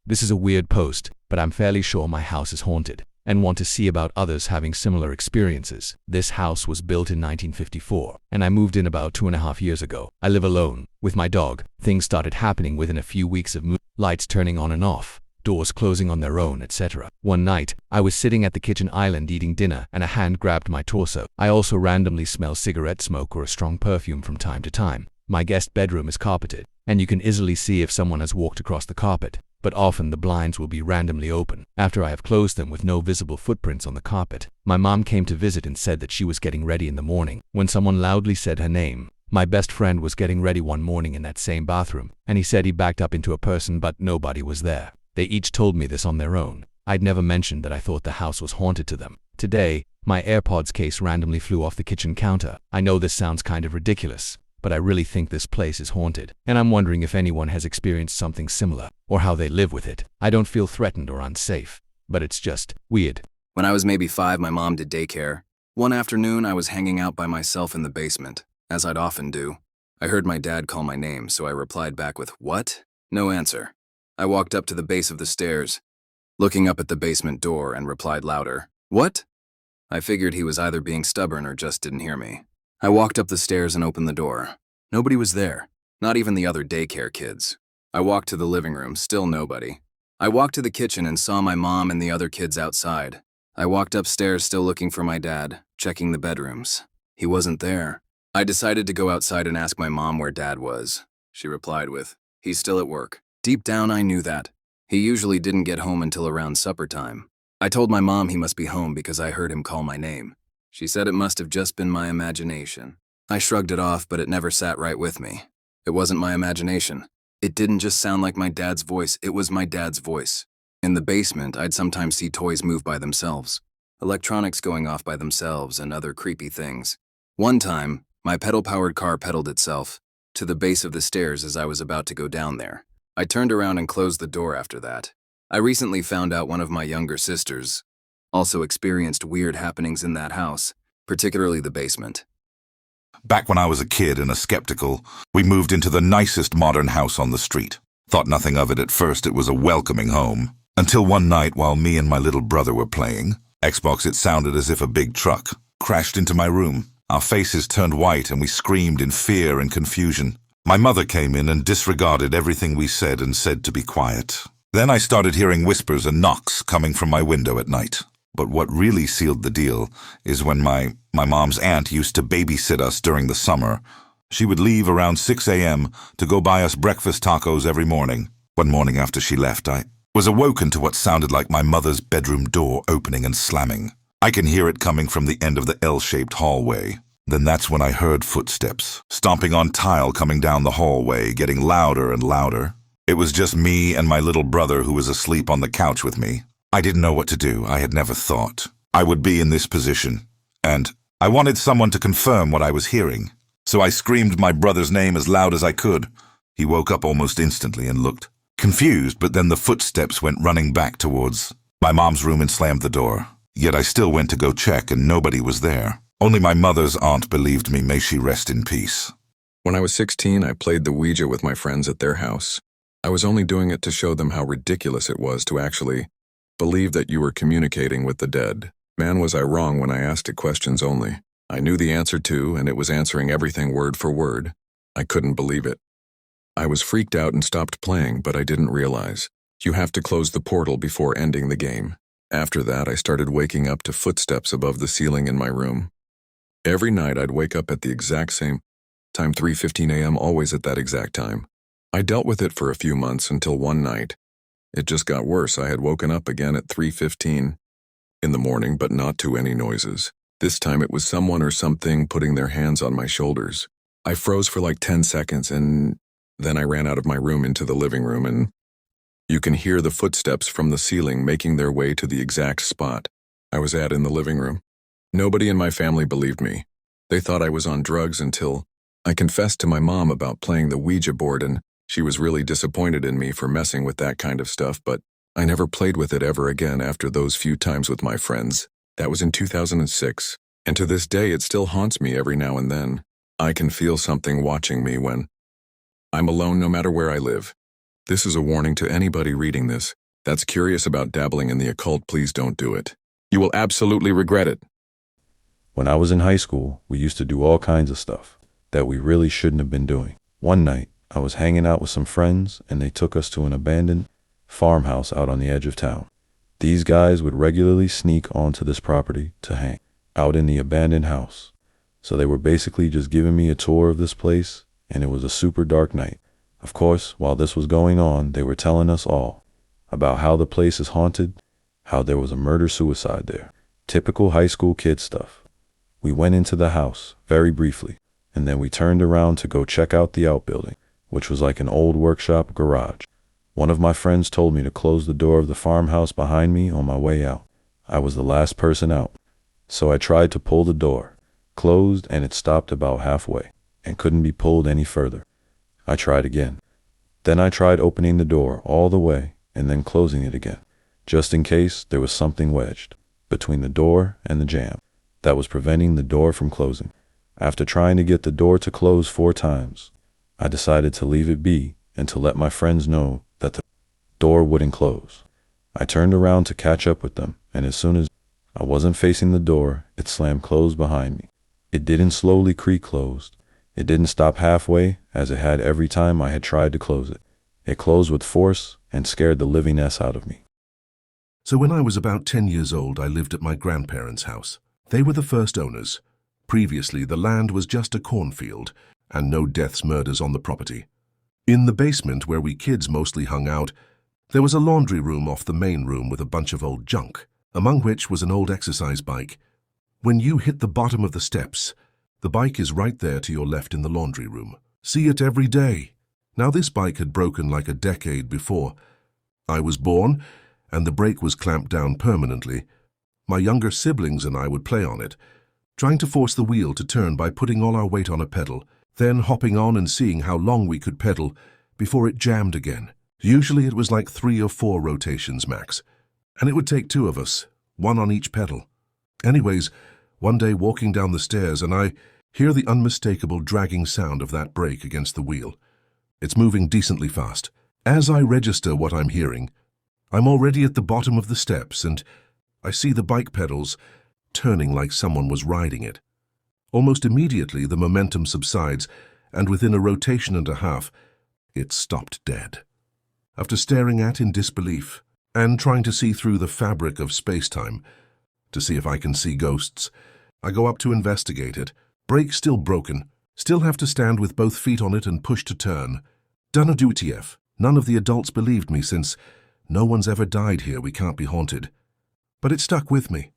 This is a weird post, but I'm fairly sure my house is haunted, and want to see about others having similar experiences. This house was built in 1954, and I moved in about 2.5 years ago. I live alone, with my dog. Things started happening within a few weeks of lights turning on and off, doors closing on their own, etc. One night, I was sitting at the kitchen island eating dinner, and a hand grabbed my torso. I also randomly smell cigarette smoke or a strong perfume from time to time. My guest bedroom is carpeted, and you can easily see if someone has walked across the carpet, but often the blinds will be randomly open after I have closed them with no visible footprints on the carpet. My mom came to visit and said that she was getting ready in the morning when someone loudly said her name. My best friend was getting ready one morning in that same bathroom, and he said he backed up into a person, but nobody was there. They each told me this on their own. I'd never mentioned that I thought the house was haunted to them. Today, my AirPods case randomly flew off the kitchen counter. I know this sounds kind of ridiculous, but I really think this place is haunted, and I'm wondering if anyone has experienced something similar, or how they live with it. I don't feel threatened or unsafe, but it's just weird. When I was maybe 5, my mom did daycare. One afternoon, I was hanging out by myself in the basement, as I'd often do. I heard my dad call my name, so I replied back with, "What?" No answer. I walked up to the base of the stairs, looking up at the basement door, and replied louder, "What?" I figured he was either being stubborn or just didn't hear me. I walked up the stairs and opened the door. Nobody was there, not even the other daycare kids. I walked to the living room, still nobody. I walked to the kitchen and saw my mom and the other kids outside. I walked upstairs still looking for my dad, checking the bedrooms. He wasn't there. I decided to go outside and ask my mom where Dad was. She replied with, "He's still at work." Deep down, I knew that. He usually didn't get home until around supper time. I told my mom he must be home because I heard him call my name. She said it must have just been my imagination. I shrugged it off, but it never sat right with me. It wasn't my imagination. It didn't just sound like my dad's voice, it was my dad's voice. In the basement, I'd sometimes see toys move by themselves, electronics going off by themselves, and other creepy things. One time, my pedal-powered car pedaled itself to the base of the stairs as I was about to go down there. I turned around and closed the door after that. I recently found out one of my younger sisters also experienced weird happenings in that house, particularly the basement. Back when I was a kid and a skeptical, we moved into the nicest modern house on the street. Thought nothing of it at first, it was a welcoming home. Until one night while me and my little brother were playing, Xbox, it sounded as if a big truck crashed into my room. Our faces turned white and we screamed in fear and confusion. My mother came in and disregarded everything we said and said to be quiet. Then I started hearing whispers and knocks coming from my window at night. But what really sealed the deal is when my mom's aunt used to babysit us during the summer. She would leave around 6 a.m. to go buy us breakfast tacos every morning. One morning after she left, I was awoken to what sounded like my mother's bedroom door opening and slamming. I can hear it coming from the end of the L-shaped hallway. Then that's when I heard footsteps, stomping on tile coming down the hallway, getting louder and louder. It was just me and my little brother who was asleep on the couch with me. I didn't know what to do. I had never thought I would be in this position, and I wanted someone to confirm what I was hearing. So I screamed my brother's name as loud as I could. He woke up almost instantly and looked confused, but then the footsteps went running back towards my mom's room and slammed the door. Yet I still went to go check, and nobody was there. Only my mother's aunt believed me. May she rest in peace. When I was 16, I played the Ouija with my friends at their house. I was only doing it to show them how ridiculous it was to actually believe that you were communicating with the dead. Man, was I wrong when I asked it questions only. I knew the answer to, and it was answering everything word for word. I couldn't believe it. I was freaked out and stopped playing, but I didn't realize. You have to close the portal before ending the game. After that, I started waking up to footsteps above the ceiling in my room. Every night, I'd wake up at the exact same time, 3:15 a.m., always at that exact time. I dealt with it for a few months until one night. It just got worse. I had woken up again at 3:15 in the morning, but not to any noises. This time it was someone or something putting their hands on my shoulders. I froze for like 10 seconds, and then I ran out of my room into the living room, and you can hear the footsteps from the ceiling making their way to the exact spot I was at in the living room. Nobody in my family believed me. They thought I was on drugs until I confessed to my mom about playing the Ouija board, and she was really disappointed in me for messing with that kind of stuff, but I never played with it ever again after those few times with my friends. That was in 2006, and to this day it still haunts me every now and then. I can feel something watching me when I'm alone no matter where I live. This is a warning to anybody reading this that's curious about dabbling in the occult. Please don't do it. You will absolutely regret it. When I was in high school, we used to do all kinds of stuff that we really shouldn't have been doing. One night, I was hanging out with some friends and they took us to an abandoned farmhouse out on the edge of town. These guys would regularly sneak onto this property to hang out in the abandoned house. So they were basically just giving me a tour of this place, and it was a super dark night. Of course, while this was going on, they were telling us all about how the place is haunted, how there was a murder-suicide there. Typical high school kid stuff. We went into the house, very briefly, and then we turned around to go check out the outbuilding, which was like an old workshop garage. One of my friends told me to close the door of the farmhouse behind me on my way out. I was the last person out, so I tried to pull the door. Closed, and it stopped about halfway, and couldn't be pulled any further. I tried again. Then I tried opening the door all the way, and then closing it again, just in case there was something wedged between the door and the jamb that was preventing the door from closing. After trying to get the door to close 4 times, I decided to leave it be and to let my friends know that the door wouldn't close. I turned around to catch up with them, and as soon as I wasn't facing the door, it slammed closed behind me. It didn't slowly creak closed. It didn't stop halfway, as it had every time I had tried to close it. It closed with force and scared the living S out of me. So when I was about 10 years old, I lived at my grandparents' house. They were the first owners. Previously, the land was just a cornfield, and no deaths, murders on the property. In the basement, where we kids mostly hung out, there was a laundry room off the main room with a bunch of old junk, among which was an old exercise bike. When you hit the bottom of the steps, the bike is right there to your left in the laundry room. See it every day. Now this bike had broken like a decade before I was born, and the brake was clamped down permanently. My younger siblings and I would play on it, trying to force the wheel to turn by putting all our weight on a pedal, then hopping on and seeing how long we could pedal before it jammed again. Usually it was like 3 or 4 rotations max, and it would take 2 of us, 1 on each pedal. Anyways, one day walking down the stairs and I hear the unmistakable dragging sound of that brake against the wheel. It's moving decently fast. As I register what I'm hearing, I'm already at the bottom of the steps and I see the bike pedals turning like someone was riding it. Almost immediately the momentum subsides, and within a rotation and a half, it stopped dead. After staring at in disbelief and trying to see through the fabric of space-time to see if I can see ghosts, I go up to investigate it. Brake still broken, still have to stand with both feet on it and push to turn. Done a WTF. None of the adults believed me since no one's ever died here. We can't be haunted. But it stuck with me.